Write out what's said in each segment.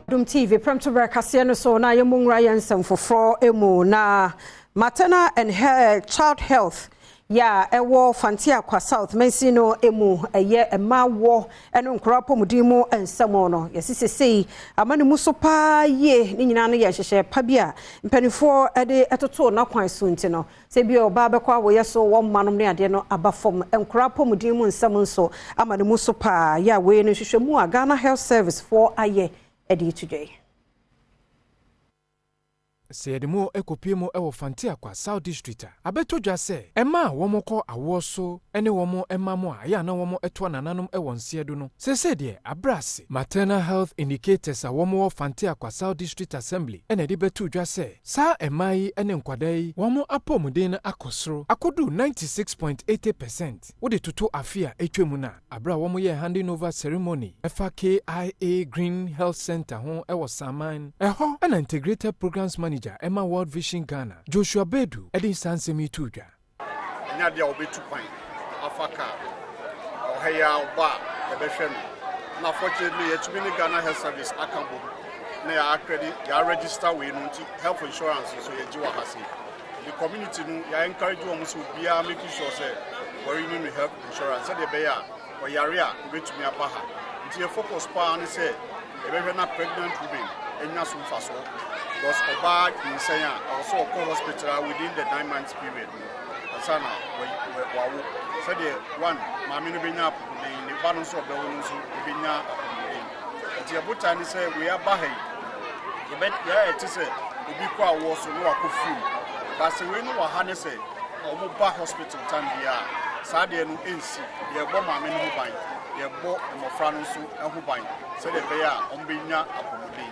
Adom TV, Premtobre Kasee no so na yemungra yensem foforo emu na Maternal and Child Health ya ewo Fanteakwa South mensi no emu eye emawo eno nkura pomudimo ensemo no yesisesei amane muso pa ye ni nyina no ye hyehye pa bia mpanifo ede etoto na kwan so nti no se bia oba bekwa wo yeso wo manom ne ade no abafom nkura pomudimo ensemo nso amane muso pa ya we no hwehwemu a Ghana Health Service for aye edi today. Sedimo ekopimo ewo Fanteakwa South District abeto dwa se ema womoko awoso ene womo emamo aya na womo etwa nananom ewo nsiedo no sese de abrase Maternal Health Indicators a womo Fanteakwa South District Assembly ene de beto dwa se sa emai ene nkwadai womo apomuden akosoro akodu 96.80% wode toto afia etwemu na abra womo ye handing over ceremony efa KIA Green Health Center ho ewo Saman eho an integrated programs manager Emma World Vision Ghana Joshua Bedu Edin Sansemi Tuja nya dia obetu kwan afaka ohaya oba ebehwe na fortunately yetumi ni Ghana Health Service akambo na ya accredit ya register we no health insurance so ye jiwa hase the community no ya encourage wo so bia making sure say we need health insurance say dey ya o yare a obetumi abaha nti focus pa ni say ebehwe na pregnant women enya so faso because Oba in Sanya also call hospital within the 9 months period. Asana we said one Mammy Bina the balance of the women Bina. The Abutani say we are Bahay. The bet yeah it is a Ubikwa was no akufu. But we know what Hannah say Oba hospital Tandia. Sadia no NC, the bomber men who bind, the bo and Mofranosu and who bind. Said the bear on Bina Apomudi.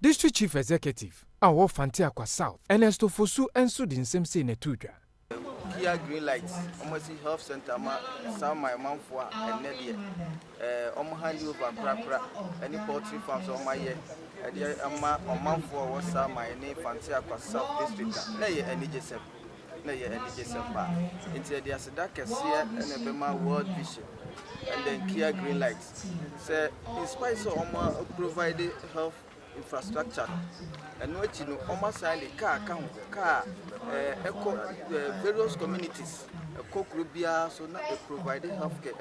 District Chief Executive awo Fanteakwa South Ernesto Fosu enso di nsem se na tudwa Kia green lights almost health center ma some my mom for and nedie omo hand over prapra any poultry farms on my year ama mom for was my name Fanteakwa South District na ye NGSM ba into the Asada Kasee and Bema World Vision and then Kia green lights say in spite of provided health infrastructure and what you know almost the car eco various communities a co so not providing healthcare